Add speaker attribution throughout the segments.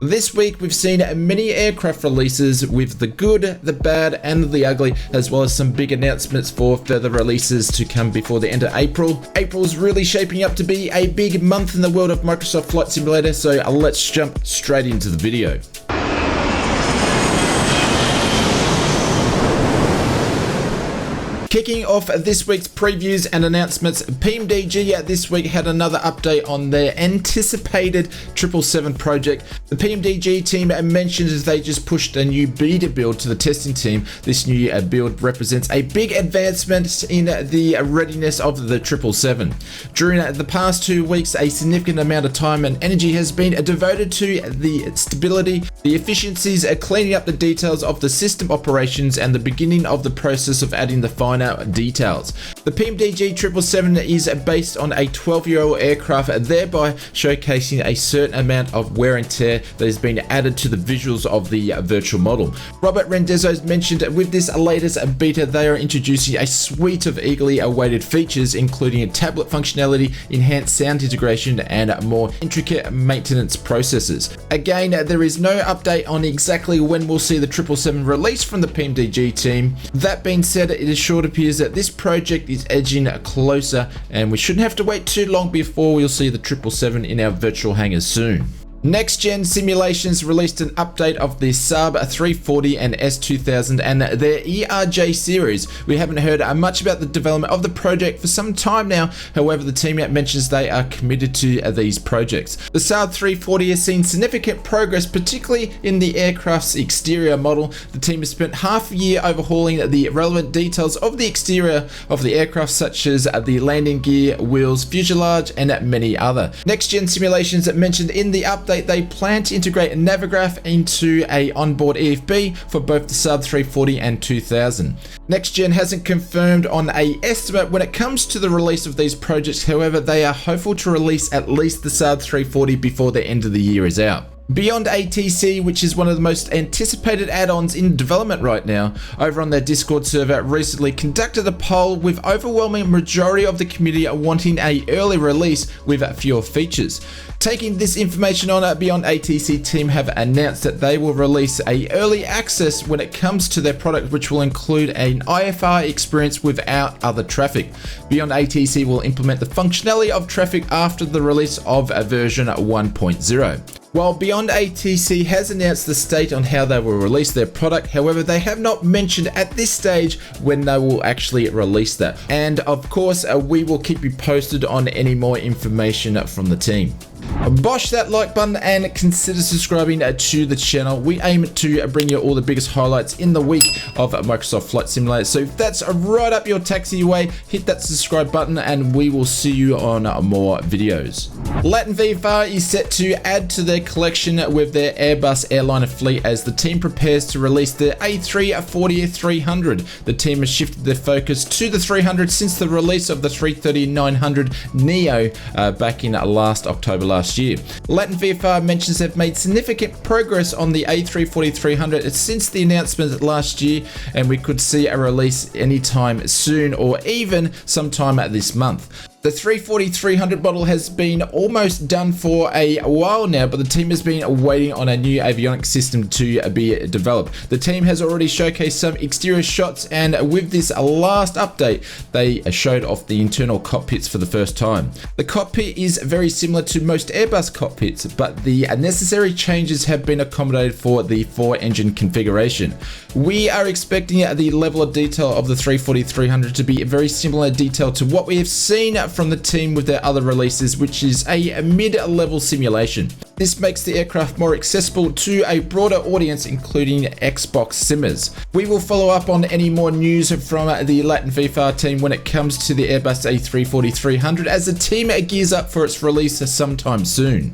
Speaker 1: This week we've seen many aircraft releases with the good, the bad and the ugly, as well as some big announcements for further releases to come before the end of April. April's really shaping up to be a big month in the world of Microsoft Flight Simulator, so let's jump straight into the video. Kicking off this week's previews and announcements, PMDG this week had another update on their anticipated 777 project. The PMDG team mentioned as they just pushed a new beta build to the testing team. This new build represents a big advancement in the readiness of the 777. During the past 2 weeks, a significant amount of time and energy has been devoted to the stability, the efficiencies, cleaning up the details of the system operations, and the beginning of the process of adding the final details. The PMDG 777 is based on a 12-year-old aircraft, thereby showcasing a certain amount of wear and tear that has been added to the visuals of the virtual model. Robert Wendesdsay mentioned with this latest beta they are introducing a suite of eagerly awaited features, including tablet functionality, enhanced sound integration, and more intricate maintenance processes. Again, there is no update on exactly when we'll see the 777 released from the PMDG team. That being said, it is sure to appears that this project is edging closer, and we shouldn't have to wait too long before we'll see the 777 in our virtual hangars soon. Next Gen Simulations released an update of the Saab A340 and S2000 and their ERJ series. We haven't heard much about the development of the project for some time now. However, the team mentions they are committed to these projects. The Saab 340 has seen significant progress, particularly in the aircraft's exterior model. The team has spent half a year overhauling the relevant details of the exterior of the aircraft, such as the landing gear, wheels, fuselage, and many other. Next Gen Simulations mentioned in the update they plan to integrate a Navigraph into a onboard EFB for both the Saab 340 and 2000. Next Gen hasn't confirmed on a estimate when it comes to the release of these projects. However, they are hopeful to release at least the Saab 340 before the end of the year is out. Beyond ATC, which is one of the most anticipated add-ons in development right now, over on their Discord server recently conducted a poll with overwhelming majority of the community wanting an early release with fewer features. Taking this information on, Beyond ATC team have announced that they will release a early access when it comes to their product, which will include an IFR experience without other traffic. Beyond ATC will implement the functionality of traffic after the release of version 1.0. While Beyond ATC has announced the state on how they will release their product, however, they have not mentioned at this stage when they will actually release that. And of course, we will keep you posted on any more information from the team. Bosh that like button and consider subscribing to the channel. We aim to bring you all the biggest highlights in the week of Microsoft Flight Simulator. So if that's right up your taxiway, hit that subscribe button and we will see you on more videos. Latin VFR is set to add to their collection with their Airbus airliner fleet as the team prepares to release the A34300. The team has shifted their focus to the 300 since the release of the A330-900 Neo back in last October last year. Latin VFR mentions they've made significant progress on the A34300 since the announcement last year, and we could see a release anytime soon or even sometime this month. The A34300 model has been almost done for a while now, but the team has been waiting on a new avionics system to be developed. The team has already showcased some exterior shots, and with this last update, they showed off the internal cockpits for the first time. The cockpit is very similar to most Airbus cockpits, but the necessary changes have been accommodated for the 4-engine configuration. We are expecting the level of detail of the A34300 to be a very similar detail to what we have seen from the team with their other releases, which is a mid-level simulation. This makes the aircraft more accessible to a broader audience, including Xbox simmers. We will follow up on any more news from the Latin VFR team when it comes to the Airbus A34300 as the team gears up for its release sometime soon.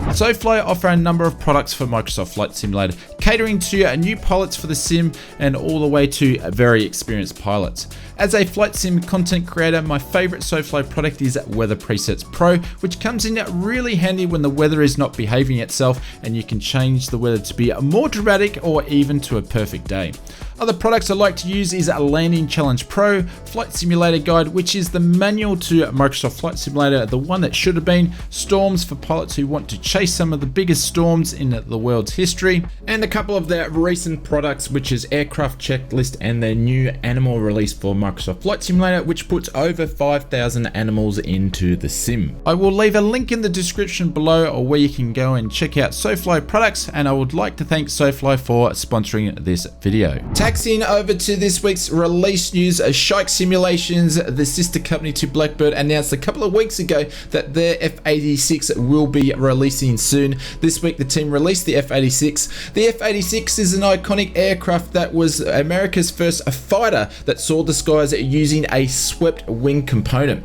Speaker 1: Sofly offer a number of products for Microsoft Flight Simulator, catering to new pilots for the sim and all the way to very experienced pilots. As a flight sim content creator, my favorite Sofly product is Weather Presets Pro, which comes in really handy when the weather is not behaving itself and you can change the weather to be more dramatic or even to a perfect day. Other products I like to use is Landing Challenge Pro, Flight Simulator Guide, which is the manual to Microsoft Flight Simulator, the one that should have been, Storms for pilots who want to chase some of the biggest storms in the world's history, and a couple of their recent products, which is Aircraft Checklist and their new animal release for Microsoft Flight Simulator, which puts over 5,000 animals into the sim. I will leave a link in the description below or where you can go and check out Sofly products, and I would like to thank Sofly for sponsoring this video. Taxiing over to this week's release news, Shike Simulations, the sister company to Blackbird, announced a couple of weeks ago that their F-86 will be releasing soon. This week the team released the F-86. The F-86 is an iconic aircraft that was America's first fighter that saw the skies using a swept wing component.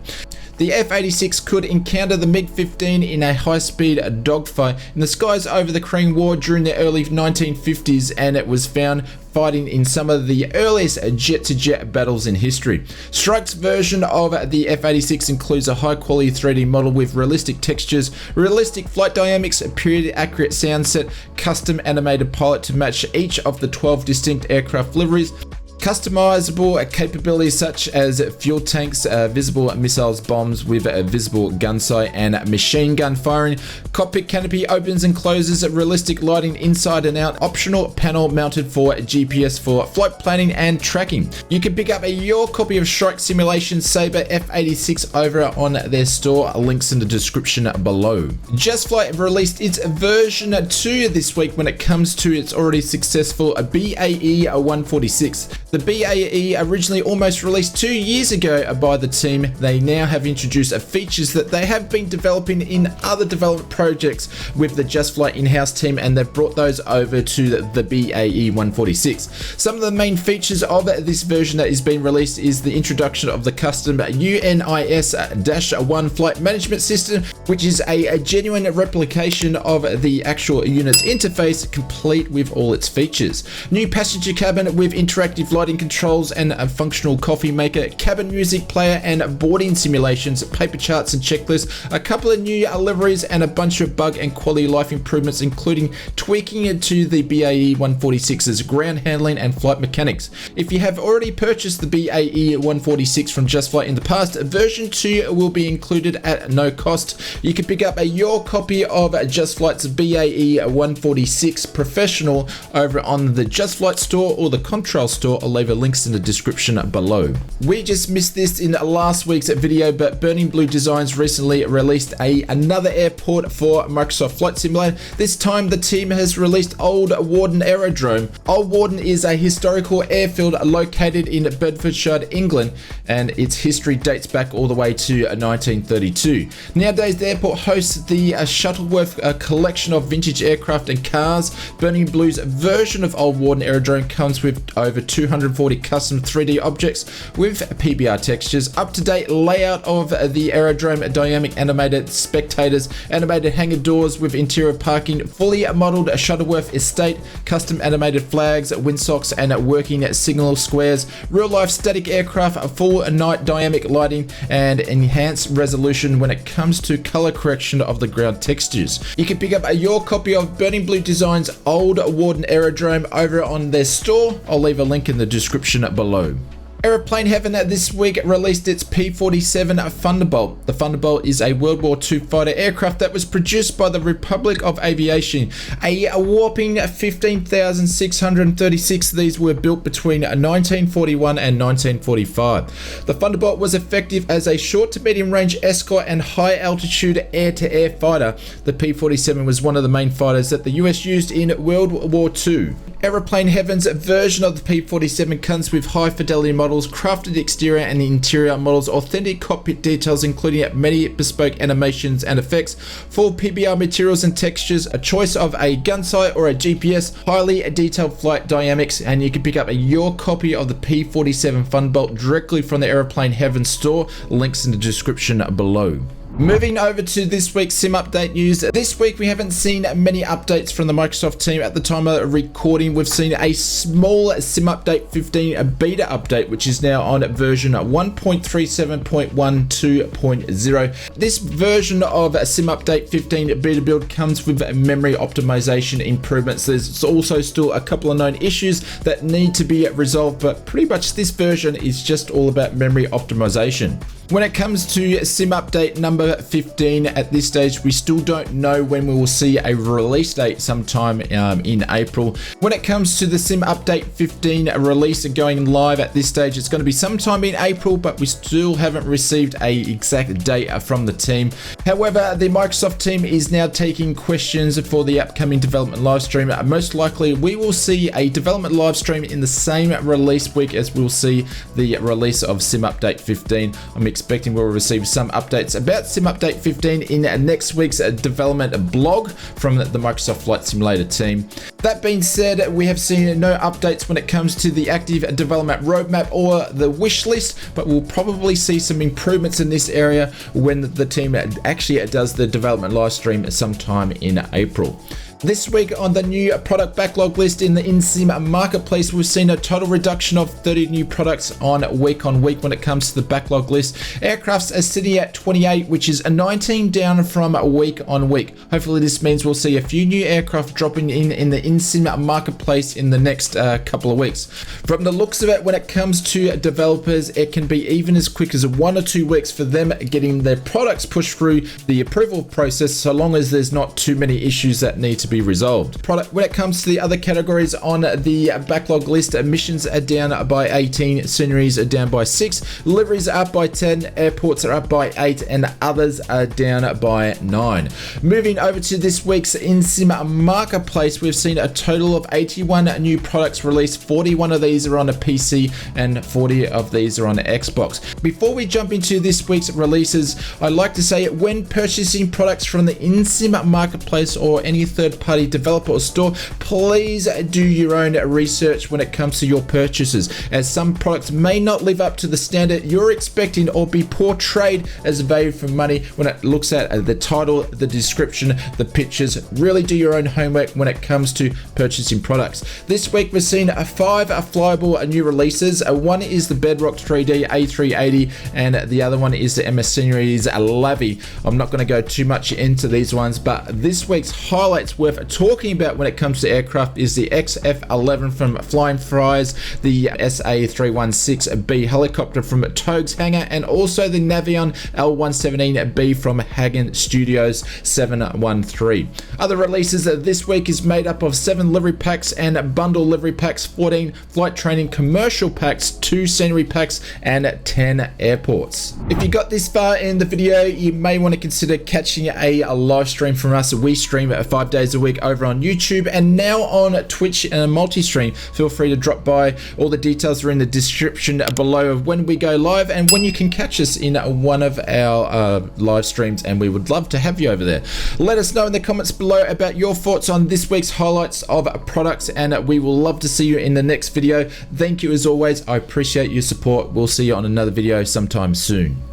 Speaker 1: The F-86 could encounter the MiG-15 in a high-speed dogfight in the skies over the Korean War during the early 1950s, and it was found fighting in some of the earliest jet-to-jet battles in history. Strike's version of the F-86 includes a high-quality 3D model with realistic textures, realistic flight dynamics, a period-accurate sound set, custom animated pilot to match each of the 12 distinct aircraft liveries, customizable capabilities such as fuel tanks, visible missiles, bombs with a visible gun sight, and machine gun firing. Cockpit canopy opens and closes, realistic lighting inside and out, optional panel mounted for GPS for flight planning and tracking. You can pick up your copy of Strike Simulation Sabre F-86 over on their store, links in the description below. Just Flight released its version 2 this week when it comes to its already successful BAE 146. The BAE originally almost released 2 years ago by the team. They now have introduced features that they have been developing in other development projects with the Just Flight in-house team, and they've brought those over to the BAE 146. Some of the main features of this version that is being released is the introduction of the custom UNIS-1 flight management system, which is a genuine replication of the actual unit's interface, complete with all its features. New passenger cabin with interactive lighting controls and a functional coffee maker, cabin music player and boarding simulations, paper charts and checklists, a couple of new liveries, and a bunch of bug and quality life improvements, including tweaking it to the BAE 146's ground handling and flight mechanics. If you have already purchased the BAE 146 from Just Flight in the past, version 2 will be included at no cost. You can pick up your copy of Just Flight's BAE 146 Professional over on the Just Flight store or the Contrail store. I'll leave links in the description below. We just missed this in last week's video, but Burning Blue Designs recently released another airport for Microsoft Flight Simulator. This time the team has released Old Warden Aerodrome. Old Warden is a historical airfield located in Bedfordshire, England, and its history dates back all the way to 1932. Nowadays the airport hosts the Shuttleworth collection of vintage aircraft and cars. Burning Blue's version of Old Warden Aerodrome comes with over 240 custom 3D objects with PBR textures, up-to-date layout of the aerodrome, dynamic animated spectators, animated hangar doors with interior parking, fully modeled Shuttleworth estate, custom animated flags, windsocks and working signal squares, real-life static aircraft, full night dynamic lighting, and enhanced resolution when it comes to color correction of the ground textures. You can pick up your copy of Burning Blue Designs Old Warden Aerodrome over on their store. I'll leave a link in the description below. Aeroplane Heaven this week released its P-47 Thunderbolt. The Thunderbolt is a World War II fighter aircraft that was produced by the Republic of Aviation. A whopping 15,636 of these were built between 1941 and 1945. The Thunderbolt was effective as a short to medium range escort and high altitude air-to-air fighter. The P-47 was one of the main fighters that the US used in World War II. Aeroplane Heaven's version of the P-47 comes with high fidelity models, crafted exterior and interior models, authentic cockpit details including many bespoke animations and effects, full PBR materials and textures, a choice of a gun sight or a GPS, highly detailed flight dynamics, and you can pick up your copy of the P-47 Thunderbolt directly from the Aeroplane Heaven store, links in the description below. Moving over to this week's sim update news. This week we haven't seen many updates from the Microsoft team. At the time of recording, we've seen a small sim update 15 beta update, which is now on version 1.37.12.0. This version of sim update 15 beta build comes with memory optimization improvements. There's also still a couple of known issues that need to be resolved, but pretty much this version is just all about memory optimization. When it comes to sim update number 15, at this stage we still don't know when we will see a release date, sometime in April. When it comes to the sim update 15 release going live at this stage, it's going to be sometime in April, but we still haven't received a exact date from the team. However, the Microsoft team is now taking questions for the upcoming development live stream. Most likely we will see a development live stream in the same release week as we'll see the release of sim update 15. I'm expecting we'll receive some updates about sim update 15 in next week's development blog from the Microsoft Flight Simulator team. That being said, we have seen no updates when it comes to the active development roadmap or the wish list, but we'll probably see some improvements in this area when the team actually does the development live stream sometime in April. This week on the new product backlog list in the InSim marketplace, we've seen a total reduction of 30 new products on week when it comes to the backlog list. Aircrafts are sitting at 28, which is a 19 down from week on week. Hopefully this means we'll see a few new aircraft dropping in the InSim marketplace in the next couple of weeks. From the looks of it, when it comes to developers, it can be even as quick as 1 or 2 weeks for them getting their products pushed through the approval process, so long as there's not too many issues that need to be resolved. When it comes to the other categories on the backlog list, missions are down by 18, sceneries are down by 6, liveries are up by 10, airports are up by 8, and others are down by 9. Moving over to this week's InSim marketplace, we've seen a total of 81 new products released. 41 of these are on a PC and 40 of these are on Xbox. Before we jump into this week's releases, I'd like to say when purchasing products from the InSim marketplace or any third-party developer or store, please do your own research when it comes to your purchases, as some products may not live up to the standard you're expecting or be portrayed as value for money when it looks at the title, the description, the pictures. Really do your own homework when it comes to purchasing products. This week we've seen 5 flyable new releases. One is the Bedrock 3D A380 and the other one is the MS Series Lavi. I'm not going to go too much into these ones, but this week's highlights worth talking about when it comes to aircraft is the XF-11 from Flying Fries, the SA316B helicopter from Togue's hangar, and also the Navion L117B from Hagen Studios 713. Other releases this week is made up of 7 livery packs and bundle livery packs, 14 flight training commercial packs, 2 scenery packs, and 10 airports. If you got this far in the video, you may want to consider catching a live stream from us. We stream 5 days a week over on YouTube and now on Twitch and a multi-stream. Feel free to drop by. All the details are in the description below of when we go live and when you can catch us in one of our live streams, and we would love to have you over there. Let us know in the comments below about your thoughts on this week's highlights of products, and we will love to see you in the next video. Thank you as always. I appreciate your support. We'll see you on another video sometime soon.